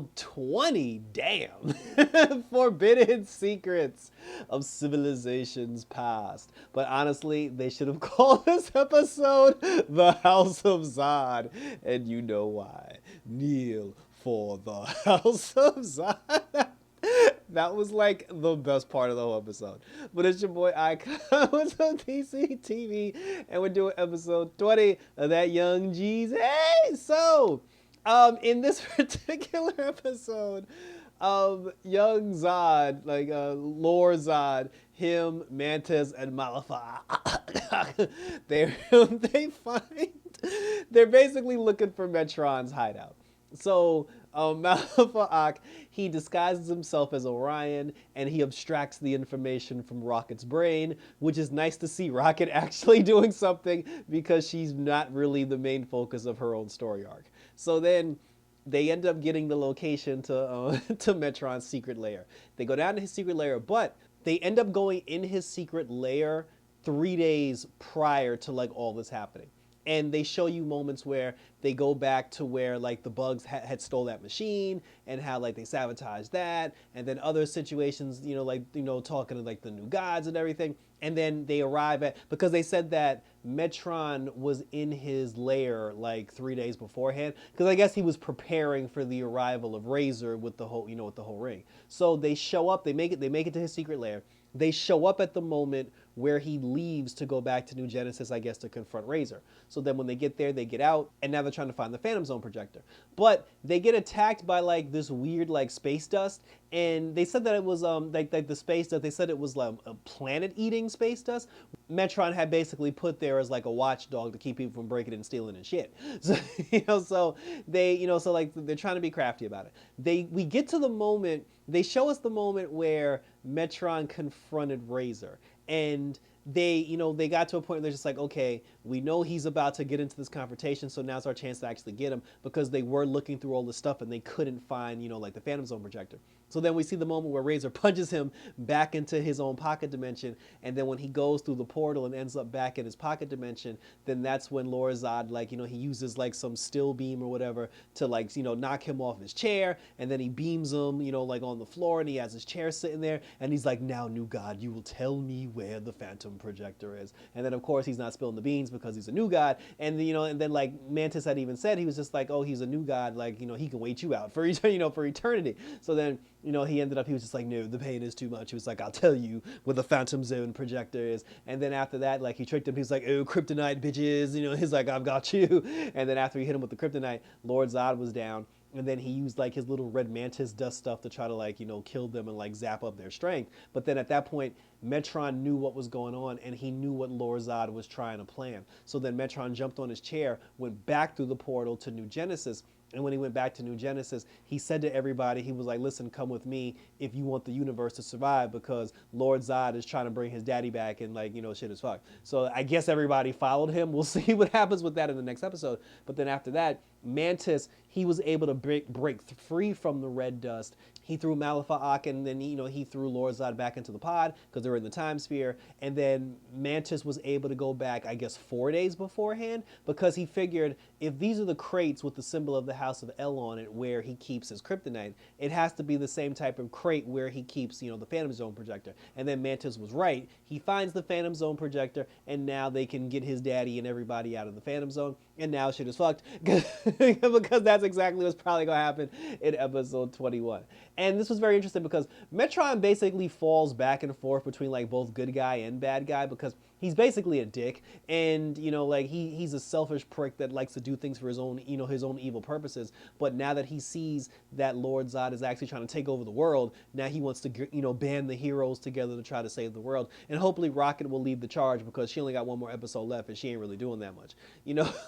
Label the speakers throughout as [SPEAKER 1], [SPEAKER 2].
[SPEAKER 1] episode 20, damn. Forbidden Secrets of Civilizations Past. But honestly, they should have called this episode The House of Zod. And you know why. Kneel for the House of Zod. That was like the best part of the whole episode. But it's your boy Icon with on TCTV, and we're doing episode 20 of that Young G's. Hey, so in this particular episode, Young Zod, like Lore Zod, him, Mantis, and Malifaux, they find they're basically looking for Metron's hideout. So Malifaux, he disguises himself as Orion, and he abstracts the information from Rocket's brain, which is nice to see Rocket actually doing something because she's not really the main focus of her own story arc. So then they end up getting the location to to Metron's secret lair. They go down to his secret lair, but they end up going in his secret lair 3 days prior to like all this happening. And they show you moments where they go back to where like the bugs had stole that machine and how like they sabotaged that, and then other situations, like talking to like the new gods and everything. And then they arrive at, because they said that Metron was in his lair like 3 days beforehand, because I guess he was preparing for the arrival of Razor with the whole with the whole ring. So they show up, they make it to his secret lair. They show up at the moment where he leaves to go back to New Genesis, I guess, to confront Razor. So then when they get there, they get out, and now they're trying to find the Phantom Zone projector. But they get attacked by like this weird like space dust, and they said that it was like the space dust. They said it was like a planet-eating space dust. Metron had basically put there as like a watchdog to keep people from breaking and stealing and shit. So so they so like they're trying to be crafty about it. We get to the moment. They show us the moment where Metron confronted Razor, and they got to a point where they're just like, okay, we know he's about to get into this confrontation, so now's our chance to actually get him, because they were looking through all this stuff and they couldn't find like the Phantom Zone projector. So then we see the moment where Razor punches him back into his own pocket dimension, and then when he goes through the portal and ends up back in his pocket dimension, then that's when Lore Zod, like, he uses like some still beam or whatever to like, knock him off his chair, and then he beams him, like on the floor, and he has his chair sitting there, and he's like, now, new god, you will tell me where the Phantom Projector is. And then of course he's not spilling the beans because he's a new god, and and then like Mantis had even said, he was just like, oh, he's a new god, like, he can wait you out for for eternity. So then he was just like, no, the pain is too much. He was like, I'll tell you where the Phantom Zone projector is. And then after that, like, he tricked him. He's like, oh, kryptonite, bitches. He's like, I've got you. And then after he hit him with the kryptonite, Lord Zod was down. And then he used like his little red mantis dust stuff to try to like, kill them and like zap up their strength. But then at that point, Metron knew what was going on, and he knew what Lore Zod was trying to plan. So then Metron jumped on his chair, went back through the portal to New Genesis. And when he went back to New Genesis, he said to everybody, he was like, listen, come with me if you want the universe to survive, because Lord Zod is trying to bring his daddy back, and like, shit is fucked. So I guess everybody followed him. We'll see what happens with that in the next episode. But then after that, Mantis, he was able to break free from the red dust. He threw Malifaux, and then he threw Lore Zod back into the pod because they were in the time sphere. And then Mantis was able to go back, I guess, 4 days beforehand, because he figured if these are the crates with the symbol of the House of El on it where he keeps his kryptonite, it has to be the same type of crate where he keeps the Phantom Zone projector. And then Mantis was right. He finds the Phantom Zone projector, and now they can get his daddy and everybody out of the Phantom Zone. And now shit is fucked because that's exactly what's probably going to happen in episode 21. And this was very interesting because Metron basically falls back and forth between like both good guy and bad guy, because he's basically a dick, and like he's a selfish prick that likes to do things for his own his own evil purposes. But now that he sees that Lord Zod is actually trying to take over the world, now he wants to band the heroes together to try to save the world. And hopefully Rocket will lead the charge, because she only got one more episode left and she ain't really doing that much.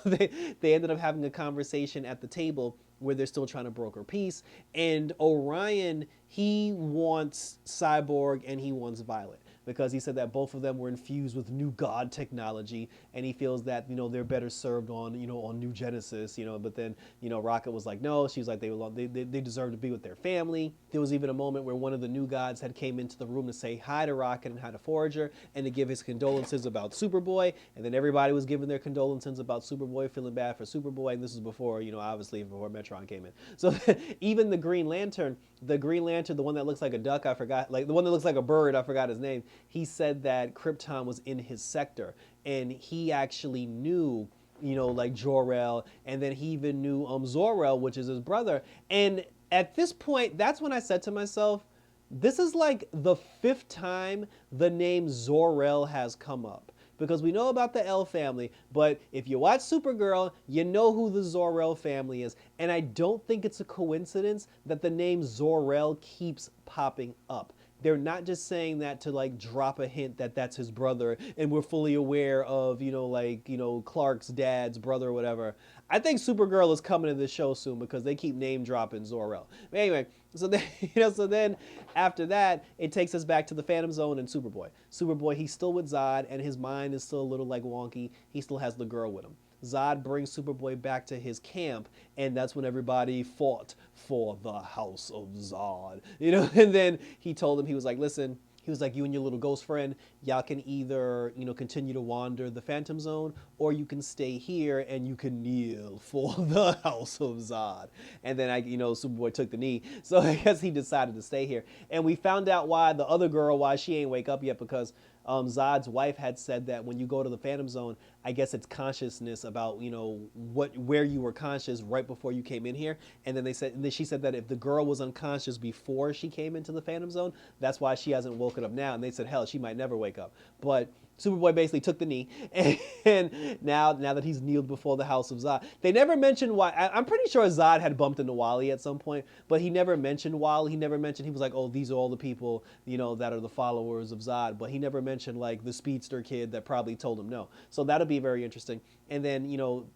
[SPEAKER 1] They ended up having a conversation at the table where they're still trying to broker peace, and Orion, he wants Cyborg and he wants Violet. because he said that both of them were infused with new god technology, and he feels that they're better served on on New Genesis. But then Rocket was like, no. She's like, they deserve to be with their family. There was even a moment where one of the new gods had came into the room to say hi to Rocket and hi to Forager and to give his condolences about Superboy, and then everybody was giving their condolences about Superboy, feeling bad for Superboy, and this was before obviously before Metron came in. So even the Green Lantern, the one that looks like a duck, I forgot, like the one that looks like a bird, I forgot his name. He said that Krypton was in his sector, and he actually knew, like Jor-El, and then he even knew Zor-El, which is his brother. And at this point, that's when I said to myself, this is like the 5th time the name Zor-El has come up. Because we know about the L family, but if you watch Supergirl, you know who the Zor-El family is. And I don't think it's a coincidence that the name Zor-El keeps popping up. They're not just saying that to like drop a hint that that's his brother and we're fully aware of, Clark's dad's brother or whatever. I think Supergirl is coming to this show soon because they keep name dropping Zor-El. But anyway, so then, so then after that, it takes us back to the Phantom Zone and Superboy. Superboy, he's still with Zod and his mind is still a little like wonky. He still has the girl with him. Zod brings Superboy back to his camp, and that's when everybody fought for the House of Zod. And then he told him, he was like, listen, he was like, you and your little ghost friend, y'all can either, continue to wander the Phantom Zone, or you can stay here and you can kneel for the House of Zod. And then Superboy took the knee. So I guess he decided to stay here. And we found out why the other girl, why she ain't wake up yet, because Zod's wife had said that when you go to the Phantom Zone, I guess it's consciousness about where you were conscious right before you came in here. And then she said that if the girl was unconscious before she came into the Phantom Zone, that's why she hasn't woken up now. And they said, hell, she might never wake up. But Superboy basically took the knee, and now that he's kneeled before the House of Zod, they never mentioned why. I'm pretty sure Zod had bumped into Wally at some point, but he never mentioned Wally. He never mentioned, he was like, oh, these are all the people, that are the followers of Zod, but he never mentioned like the speedster kid that probably told him no. So that'll be very interesting. And then,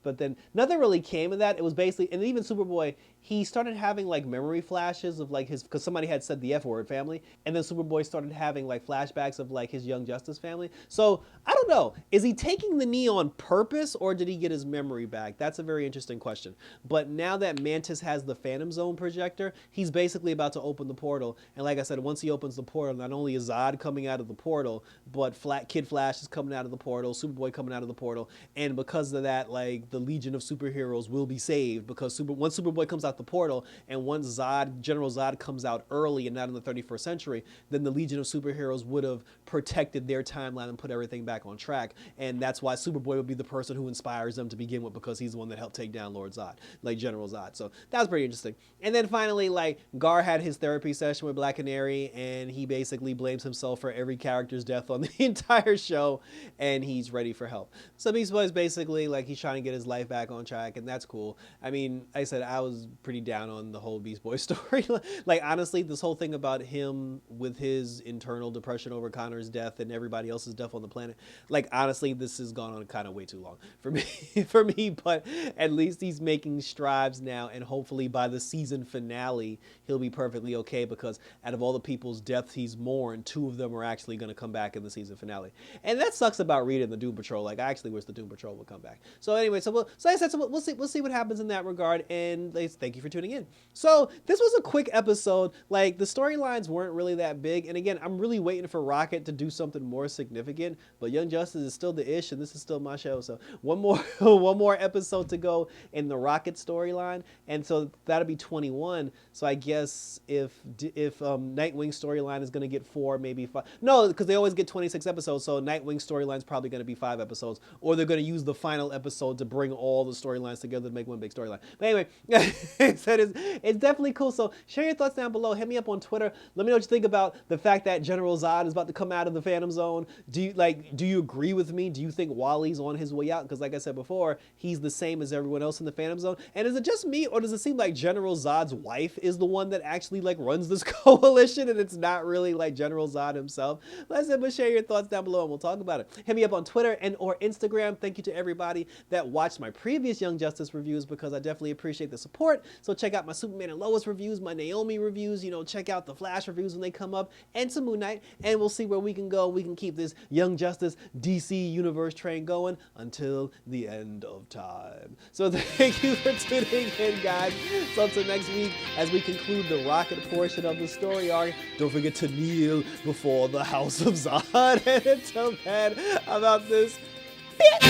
[SPEAKER 1] but then nothing really came of that. It was basically, and even Superboy, he started having like memory flashes of like because somebody had said the F word, family, and then Superboy started having like flashbacks of like his Young Justice family. So I don't know, is he taking the knee on purpose or did he get his memory back? That's a very interesting question. But now that Mantis has the Phantom Zone projector, he's basically about to open the portal. And like I said, once he opens the portal, not only is Zod coming out of the portal, but Kid Flash is coming out of the portal, Superboy coming out of the portal, and because of that, like the Legion of Superheroes will be saved because once Superboy comes out the portal and once General Zod comes out early and not in the 31st century, then the Legion of Superheroes would have protected their timeline and put everything back on track. And that's why Superboy would be the person who inspires them to begin with, because he's the one that helped take down Lord Zod, like General Zod. So that was pretty interesting. And then finally, like Gar had his therapy session with Black Canary, and he basically blames himself for every character's death on the entire show, and he's ready for help. So Beast Boy is basically like he's trying to get his life back on track, and that's cool. I mean, like I said, I was pretty down on the whole Beast Boy story. Like honestly, this whole thing about him with his internal depression over Connor's death and everybody else's death on the planet, like honestly, this has gone on kind of way too long for me. But at least he's making strides now, and hopefully by the season finale, he'll be perfectly okay, because out of all the people's deaths he's mourned, 2 of them are actually going to come back in the season finale. And that sucks about reading the Doom Patrol. Like I actually wish the Doom Patrol would come back. So anyway, so like I said, we'll see what happens in that regard, and thank you for tuning in. So this was a quick episode. Like the storylines weren't really that big, and again, I'm really waiting for Rocket to do something more significant, but Young Justice is still the ish, and this is still my show. So one more episode to go in the Rocket storyline, and so that'll be 21. So I guess if Nightwing storyline is going to get 4, maybe 5. No, because they always get 26 episodes, so Nightwing storyline is probably going to be 5 episodes, or they're going to use the final episode to bring all the storylines together to make one big storyline. But anyway, it's definitely cool. So share your thoughts down below. Hit me up on Twitter. Let me know what you think about the fact that General Zod is about to come out of the Phantom Zone. Do you agree with me? Do you think Wally's on his way out? Because like I said before, he's the same as everyone else in the Phantom Zone. And is it just me, or does it seem like General Zod's wife is the one one that actually like runs this coalition and it's not really like General Zod himself? Listen, but share your thoughts down below and we'll talk about it. Hit me up on Twitter and or Instagram. Thank you to everybody that watched my previous Young Justice reviews because I definitely appreciate the support. So check out my Superman and Lois reviews, my Naomi reviews, you know, check out the Flash reviews when they come up, and some Moon Knight, and we'll see where we can go. We can keep this Young Justice DC universe train going until the end of time. So thank you for tuning in, guys. So until next week, as we conclude the Rocket portion of the story arc, don't forget to kneel before the House of Zod. And until then, about this bitch.